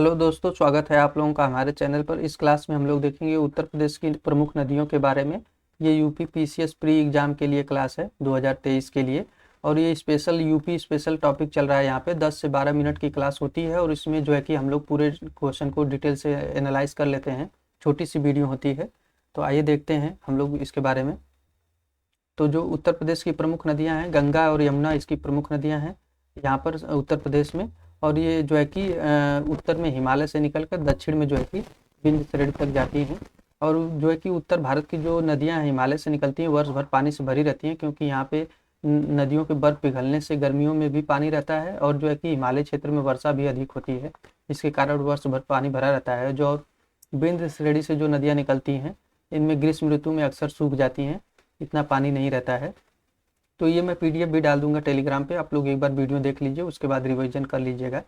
Hello दोस्तों, स्वागत है आप लोगों का हमारे चैनल पर। इस क्लास में हम लोग देखेंगे उत्तर प्रदेश की प्रमुख नदियों के बारे में। ये यूपी पीसीएस प्री एग्जाम के लिए क्लास है 2023 के लिए। और ये स्पेशल यूपी स्पेशल टॉपिक चल रहा है। यहाँ पे 10 से 12 मिनट की क्लास होती है और इसमें जो है कि हम लोग पूरे क्वेश्चन को डिटेल से एनालाइज कर लेते हैं। छोटी सी वीडियो होती है। तो आइए देखते हैं हम लोग इसके बारे में। तो जो उत्तर प्रदेश की प्रमुख नदियाँ हैं, गंगा और यमुना इसकी प्रमुख नदियाँ हैं यहाँ पर उत्तर प्रदेश में। और ये जो है कि उत्तर में हिमालय से निकलकर दक्षिण में जो है कि विंध्य श्रेणी तक जाती हैं। और जो है कि उत्तर भारत की जो नदियां हैं हिमालय से निकलती हैं, वर्ष भर पानी से भरी रहती हैं, क्योंकि यहाँ पे नदियों के बर्फ पिघलने से गर्मियों में भी पानी रहता है। और जो है कि हिमालय क्षेत्र में वर्षा भी अधिक होती है, इसके कारण वर्ष भर पानी भरा रहता है। जो विंध्य श्रेणी से जो नदियाँ निकलती हैं, इनमें ग्रीष्म ऋतु में अक्सर सूख जाती हैं, इतना पानी नहीं रहता है। तो ये मैं पीडीएफ भी डाल दूंगा टेलीग्राम पे, आप लोग एक बार वीडियो देख लीजिए, उसके बाद रिवीजन कर लीजिएगा।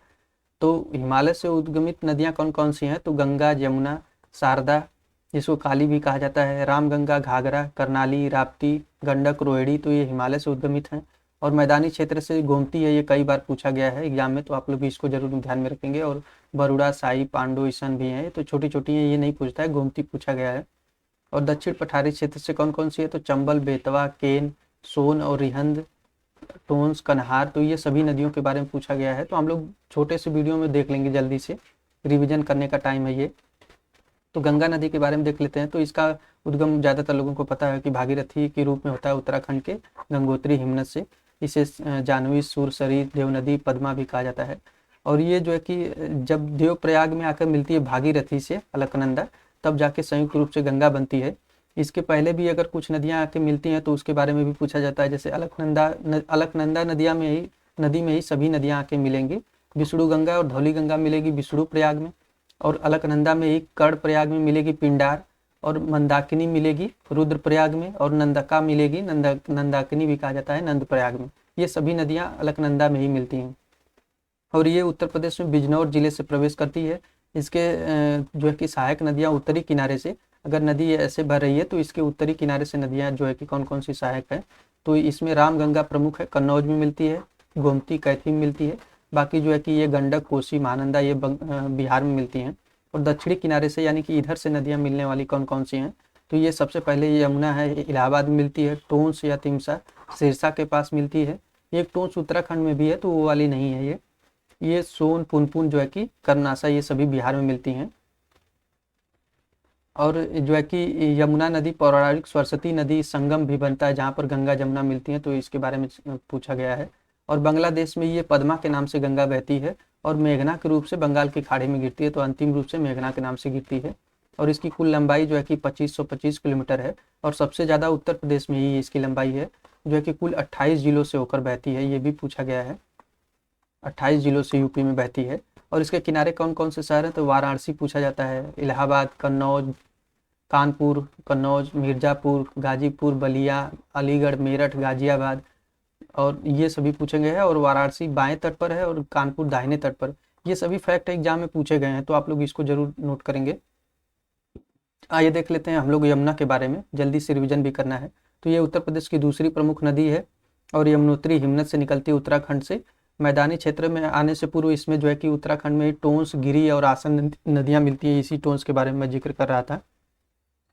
तो हिमालय से उद्गमित नदियाँ कौन कौन सी हैं? तो गंगा, यमुना, शारदा, जिसको काली भी कहा जाता है, रामगंगा, घाघरा, करनाली, राप्ती, गंडक, रोहिणी, तो ये हिमालय से उद्गमित हैं। और मैदानी क्षेत्र से गोमती है, ये कई बार पूछा गया है एग्जाम में, तो आप लोग भी इसको जरूर ध्यान में रखेंगे। और बरुड़ा, साई, पांडु, ईसन भी हैं, तो छोटी छोटी हैं, ये नहीं पूछता है, गोमती पूछा गया है। और दक्षिण पठारी क्षेत्र से कौन कौन सी है? तो चंबल, बेतवा, केन, सोन और रिहंद, टोंस, कन्हार, तो ये सभी नदियों के बारे में पूछा गया है। तो हम लोग छोटे से वीडियो में देख लेंगे, जल्दी से रिवीजन करने का टाइम है ये। तो गंगा नदी के बारे में देख लेते हैं। तो इसका उद्गम ज़्यादातर लोगों को पता है कि भागीरथी के रूप में होता है उत्तराखंड के गंगोत्री हिमनद से। इसे जाह्नवी, सुरसरी, देवनदी, पद्मा भी कहा जाता है। और ये जो है कि जब देवप्रयाग में आकर मिलती है भागीरथी से अलकनंदा, तब जाके संयुक्त रूप से गंगा बनती है। इसके पहले भी अगर कुछ नदियाँ आके मिलती हैं तो उसके बारे में भी पूछा जाता है। जैसे अलकनंदा नदी में ही सभी नदियाँ आके मिलेंगी। विष्णु गंगा और धौली गंगा मिलेगी विष्णु प्रयाग में, और अलकनंदा में ही कर्ण प्रयाग में मिलेगी पिंडार, और मंदाकिनी मिलेगी रुद्रप्रयाग में, और नंदका मिलेगी नंदाकिनी भी कहा जाता है नंद प्रयाग में। ये सभी नदियाँ अलकनंदा में ही मिलती हैं। और ये उत्तर प्रदेश में बिजनौर जिले से प्रवेश करती है। इसके जो है कि सहायक नदियाँ उत्तरी किनारे से, अगर नदी ऐसे बह रही है तो इसके उत्तरी किनारे से नदियाँ जो है कि कौन कौन सी सहायक है? तो इसमें रामगंगा प्रमुख है, कन्नौज में मिलती है, गोमती कैथी में मिलती है। बाकी जो है कि ये गंडक, कोसी, महानंदा ये बिहार में मिलती हैं। और दक्षिणी किनारे से यानी कि इधर से नदियाँ मिलने वाली कौन कौन सी हैं? तो ये सबसे पहले यमुना है, इलाहाबाद में मिलती है। टोंस या तिमसा सिरसा के पास मिलती है। एक टोंस उत्तराखंड में भी है, तो वो वाली नहीं है ये सोन, पुनपुन जो है कि कर्नासा, ये सभी बिहार में मिलती हैं। और जो है कि यमुना नदी पौराणिक सरस्वती नदी संगम भी बनता है, जहाँ पर गंगा जमुना मिलती हैं, तो इसके बारे में पूछा गया है। और बांग्लादेश में ये पद्मा के नाम से गंगा बहती है, और मेघना के रूप से बंगाल की खाड़ी में गिरती है, तो अंतिम रूप से मेघना के नाम से गिरती है। और इसकी कुल लंबाई जो है कि 2525 किलोमीटर है, और सबसे ज़्यादा उत्तर प्रदेश में ही इसकी लंबाई है, जो है कि कुल 28 जिलों से होकर बहती है, ये भी पूछा गया है। 28 जिलों से यूपी में बहती है। और इसके किनारे कौन कौन से शहर हैं? तो वाराणसी पूछा जाता है, इलाहाबाद, कन्नौज, कानपुर, कन्नौज, मिर्ज़ापुर, गाजीपुर, बलिया, अलीगढ़, मेरठ, गाजियाबाद, और ये सभी पूछे गए हैं। और वाराणसी बाएं तट पर है और कानपुर दाहिने तट पर। ये सभी फैक्ट एग्जाम में पूछे गए हैं, तो आप लोग इसको जरूर नोट करेंगे। आइए देख लेते हैं हम लोग यमुना के बारे में, जल्दी से रिवीजन भी करना है। तो ये उत्तर प्रदेश की दूसरी प्रमुख नदी है, और यमुनोत्री हिमनद से निकलती है उत्तराखंड से। मैदानी क्षेत्र में आने से पूर्व इसमें जो है कि उत्तराखंड में टोंस, गिरी और आसन नदियाँ मिलती है। इसी टोंस के बारे में मैं जिक्र कर रहा था।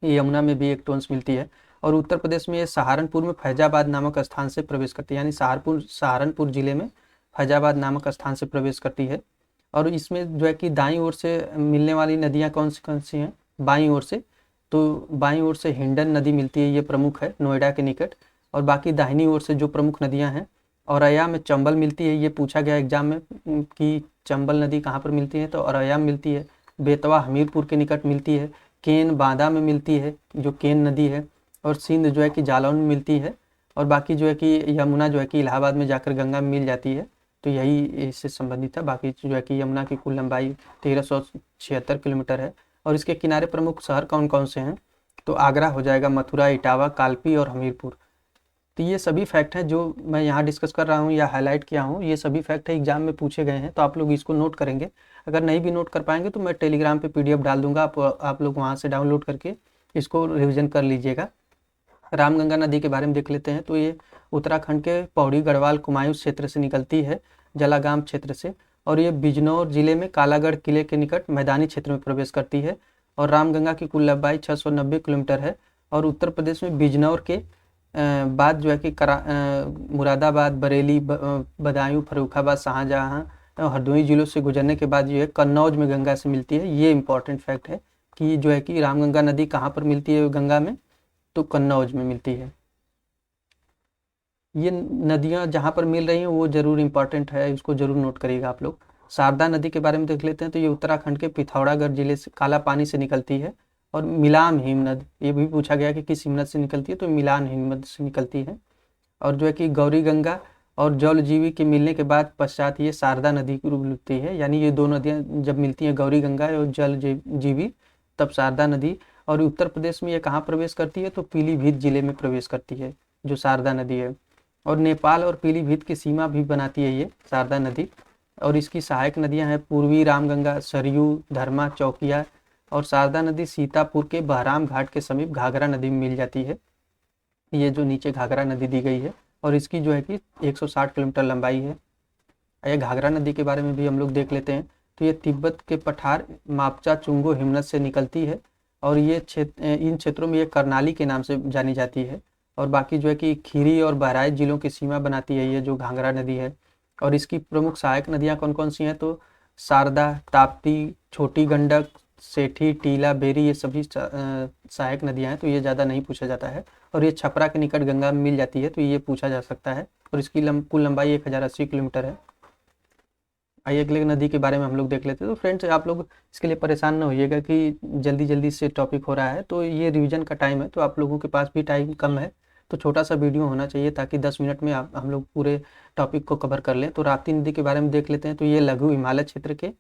यमुना में भी एक टोंस मिलती है। और उत्तर प्रदेश में ये सहारनपुर में फैजाबाद नामक स्थान से प्रवेश करती है, यानी सहारनपुर जिले में फैजाबाद नामक स्थान से प्रवेश करती है। और इसमें जो है कि दाईं ओर से मिलने वाली नदियाँ कौन सी हैं? बाईं ओर से, तो बाईं ओर से हिंडन नदी मिलती है, ये प्रमुख है नोएडा के निकट। और बाकी दाहिनी ओर से जो प्रमुख नदियाँ हैं, औरैया में चंबल मिलती है, ये पूछा गया एग्जाम में कि चंबल नदी कहाँ पर मिलती है, तो औरैया में मिलती है। बेतवा हमीरपुर के निकट मिलती है। केन बांदा में मिलती है, जो केन नदी है। और सिंध जो है कि जालौन में मिलती है। और बाकी जो है कि यमुना जो है कि इलाहाबाद में जाकर गंगा में मिल जाती है। तो यही इससे संबंधित है। बाकी जो है कि यमुना की कुल लंबाई 1376 किलोमीटर है। और इसके किनारे प्रमुख शहर कौन कौन से हैं? तो आगरा हो जाएगा, मथुरा, इटावा, कालपी और हमीरपुर। तो ये सभी फैक्ट हैं जो मैं यहाँ डिस्कस कर रहा हूँ या हाईलाइट किया हूँ, ये सभी फैक्ट है एग्जाम में पूछे गए हैं, तो आप लोग इसको नोट करेंगे। अगर नहीं भी नोट कर पाएंगे तो मैं टेलीग्राम पे पीडीएफ डाल दूंगा, आप लोग वहाँ से डाउनलोड करके इसको रिविजन कर लीजिएगा। रामगंगा नदी के बारे में देख लेते हैं। तो ये उत्तराखंड के पौड़ी, गढ़वाल, कुमायूं क्षेत्र से निकलती है, जलागाम क्षेत्र से। और ये बिजनौर जिले में कालागढ़ किले के निकट मैदानी क्षेत्र में प्रवेश करती है। और रामगंगा की कुल लंबाई 690 किलोमीटर है। और उत्तर प्रदेश में बिजनौर के बाद जो है कि मुरादाबाद, बरेली, बदायूं, फर्रुखाबाद, शाहजहां और हरदोई जिलों से गुजरने के बाद जो है कन्नौज में गंगा से मिलती है। ये इंपॉर्टेंट फैक्ट है कि जो है कि रामगंगा नदी कहाँ पर मिलती है गंगा में, तो कन्नौज में मिलती है। ये नदियाँ जहाँ पर मिल रही हैं वो जरूर इंपॉर्टेंट है, इसको जरूर नोट करिएगा आप लोग। शारदा नदी के बारे में देख लेते हैं। तो ये उत्तराखंड के पिथौरागढ़ जिले से काला पानी से निकलती है। और मिलान हिमनद, ये भी पूछा गया कि किस हिमनद से निकलती है, तो मिलान हिमनद से निकलती है। और जो है कि गौरी गंगा और जलजीवी के मिलने के बाद पश्चात ये शारदा नदी की रूप लेती है। यानी ये दो नदियाँ जब मिलती हैं, गौरी गंगा और जल जीवी, तब शारदा नदी। और उत्तर प्रदेश में ये कहाँ प्रवेश करती है, तो पीलीभीत जिले में प्रवेश करती है जो शारदा नदी है। और नेपाल और पीलीभीत की सीमा भी बनाती है ये शारदा नदी। और इसकी सहायक नदियां हैं पूर्वी रामगंगा, सरयू, धर्मा, चौकिया। और शारदा नदी सीतापुर के बहराम घाट के समीप घाघरा नदी में मिल जाती है। ये जो नीचे घाघरा नदी दी गई है, और इसकी जो है कि 160 किलोमीटर लंबाई है। ये घाघरा नदी के बारे में भी हम लोग देख लेते हैं। तो ये तिब्बत के पठार मापचा चुंगो हिमनद से निकलती है। और ये इन क्षेत्रों में ये करनाली के नाम से जानी जाती है। और बाकी जो है कि खीरी और बहराइच जिलों की सीमा बनाती है ये जो घाघरा नदी है। और इसकी प्रमुख सहायक नदियाँ कौन कौन सी हैं, तो शारदा, ताप्ती, छोटी गंडक, सेठी, टीला, बेरी, ये सभी सहायक नदियाँ हैं। तो ये ज़्यादा नहीं पूछा जाता है। और ये छपरा के निकट गंगा में मिल जाती है, तो ये पूछा जा सकता है। और इसकी कुल लंबाई 1080 किलोमीटर है। आइए अगले नदी के बारे में हम लोग देख लेते हैं। तो फ्रेंड्स, आप लोग इसके लिए परेशान ना होइएगा कि जल्दी जल्दी से टॉपिक हो रहा है, तो ये रिवीजन का टाइम है, तो आप लोगों के पास भी टाइम कम है, तो छोटा सा वीडियो होना चाहिए ताकि 10 मिनट में हम लोग पूरे टॉपिक को कवर कर लें। तो राप्ती नदी के बारे में देख लेते हैं। तो ये लघु हिमालय क्षेत्र के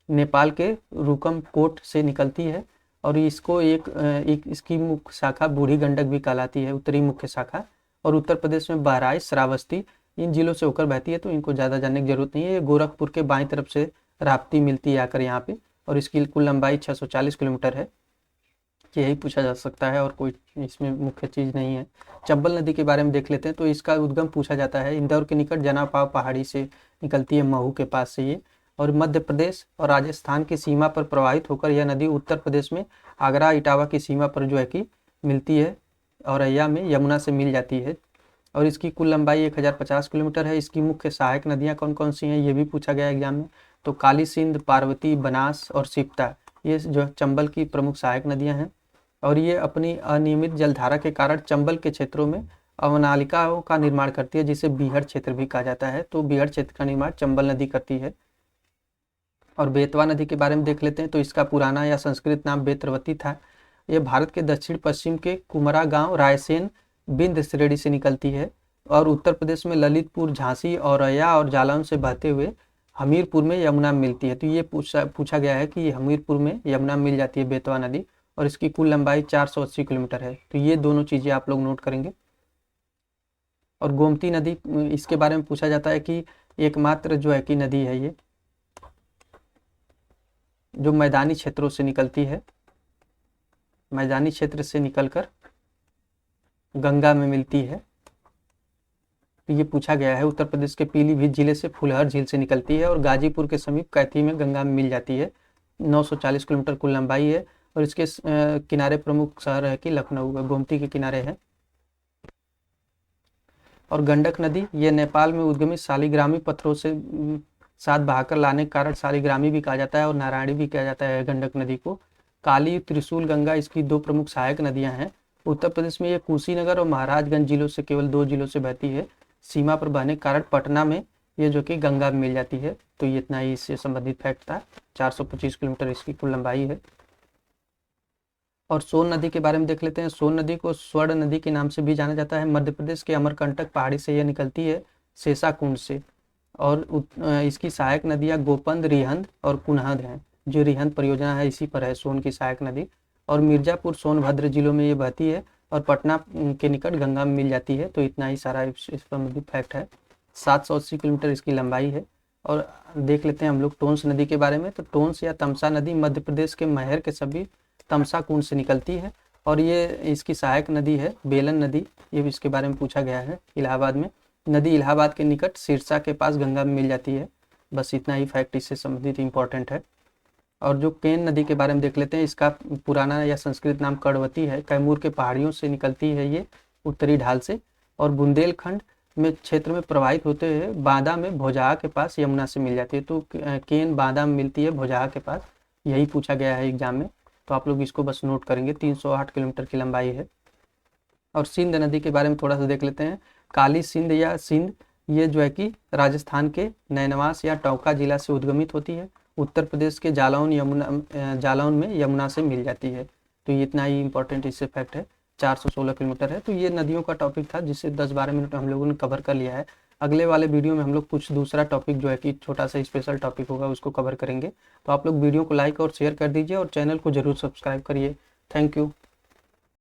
नेपाल के रुकमकोट से निकलती है। और इसको एक इसकी मुख्य शाखा बूढ़ी गंडक भी कहलाती है, उत्तरी मुख्य शाखा। और उत्तर प्रदेश में बहराइच, श्रावस्ती, इन जिलों से होकर बहती है, तो इनको ज़्यादा जानने की जरूरत नहीं है। ये गोरखपुर के बाईं तरफ से राप्ती मिलती है आकर यहाँ पे। और इसकी कुल लंबाई 640 किलोमीटर है। यही पूछा जा सकता है और कोई इसमें मुख्य चीज़ नहीं है। चंबल नदी के बारे में देख लेते हैं। तो इसका उद्गम पूछा जाता है इंदौर के निकट जनापाव पहाड़ी से निकलती है, महू के पास से ये। और मध्य प्रदेश और राजस्थान की सीमा पर प्रवाहित होकर यह नदी उत्तर प्रदेश में आगरा इटावा की सीमा पर जो है कि मिलती है, औरैया में यमुना से मिल जाती है। और इसकी कुल लंबाई 1050 किलोमीटर है। इसकी मुख्य सहायक नदियाँ कौन कौन सी हैं, ये भी पूछा गया एग्जाम में। तो काली सिंध, पार्वती, बनास और सिप्ता, ये जो चंबल की प्रमुख सहायक नदियाँ हैं। और ये अपनी अनियमित जलधारा के कारण चंबल के क्षेत्रों में अवनालिकाओं का निर्माण करती है, जिसे बीहड़ क्षेत्र भी कहा जाता है। तो बीहड़ क्षेत्र का निर्माण चंबल नदी करती है। और बेतवा नदी के बारे में देख लेते हैं। तो इसका पुराना या संस्कृत नाम बेत्रवती था। ये भारत के दक्षिण पश्चिम के कुमरा गांव, रायसेन, बिंद श्रेणी से निकलती है। और उत्तर प्रदेश में ललितपुर, झांसी, औरैया और जालौन से बहते हुए हमीरपुर में यमुना में मिलती है। तो ये पूछा गया है कि हमीरपुर में यमुना में मिल जाती है बेतवा नदी। और इसकी कुल लंबाई 480 किलोमीटर है। तो ये दोनों चीज़ें आप लोग नोट करेंगे। और गोमती नदी, इसके बारे में पूछा जाता है कि एकमात्र जो है कि नदी है ये जो मैदानी क्षेत्रों से निकलती है, मैदानी क्षेत्र से निकलकर गंगा में मिलती है। तो ये पूछा गया है। उत्तर प्रदेश के पीलीभीत जिले से फुलहर झील से निकलती है और गाजीपुर के समीप कैथी में गंगा में मिल जाती है। 940 किलोमीटर कुल लंबाई है। और इसके किनारे प्रमुख शहर है कि लखनऊ है, गोमती के किनारे है। और गंडक नदी, ये नेपाल में उद्गमित शालिग्रामी पत्थरों से साथ बहाकर लाने के कारण शालिग्रामी भी कहा जाता है और नारायणी भी कहा जाता है गंडक नदी को। काली, त्रिशूल, गंगा इसकी दो प्रमुख सहायक नदियां हैं। उत्तर प्रदेश में ये कुशीनगर और महाराजगंज जिलों से, केवल 2 जिलों से बहती है। सीमा पर बहने के कारण पटना में ये जो कि गंगा में मिल जाती है। तो ये इतना ही इससे संबंधित फैक्ट था। 425 किलोमीटर इसकी कुल लंबाई है। और सोन नदी के बारे में देख लेते हैं। सोन नदी को स्वर्ण नदी के नाम से भी जाना जाता है। मध्य प्रदेश के अमरकंटक पहाड़ी से यह निकलती है, शेषा कुंड से। और इसकी सहायक नदियाँ गोपंद, रिहंद और कुनहद हैं। जो रिहंद परियोजना है इसी पर है सोन की सहायक नदी। और मिर्जापुर, सोनभद्र जिलों में ये बहती है और पटना के निकट गंगा में मिल जाती है। तो इतना ही सारा इस संबंधित फैक्ट है। 780 किलोमीटर इसकी लंबाई है। और देख लेते हैं हम लोग टोंस नदी के बारे में। तो टोंस या तमसा नदी मध्य प्रदेश के मैहर के सभी तमसा कुंड से निकलती है। और ये इसकी सहायक नदी है बेलन नदी। ये भी इसके बारे में पूछा गया है। इलाहाबाद में नदी, इलाहाबाद के निकट सिरसा के पास गंगा में मिल जाती है। बस इतना ही फैक्ट इससे संबंधित इम्पोर्टेंट है। और जो केन नदी के बारे में देख लेते हैं, इसका पुराना या संस्कृत नाम कर्णवती है। कैमूर के पहाड़ियों से निकलती है ये उत्तरी ढाल से, और बुंदेलखंड में क्षेत्र में प्रवाहित होते हुए बांदा में भोजहा के पास यमुना से मिल जाती है। तो केन बांदा में मिलती है भोजहा के पास, यही पूछा गया है एग्जाम में, तो आप लोग इसको बस नोट करेंगे। 308 किलोमीटर की लंबाई है। और सिंध नदी के बारे में थोड़ा सा देख लेते हैं। काली सिंध या सिंध, ये जो है कि राजस्थान के नैनवास या टोंका जिला से उद्गमित होती है। उत्तर प्रदेश के जालौन में यमुना से मिल जाती है। तो ये इतना ही इंपॉर्टेंट इससे फैक्ट है। 416 किलोमीटर है। तो ये नदियों का टॉपिक था, जिससे 10-12 मिनट हम लोगों ने कवर कर लिया है। अगले वाले वीडियो में हम लोग कुछ दूसरा टॉपिक जो है कि छोटा सा स्पेशल टॉपिक होगा, उसको कवर करेंगे। तो आप लोग वीडियो को लाइक और शेयर कर दीजिए और चैनल को जरूर सब्सक्राइब करिए। Thank you.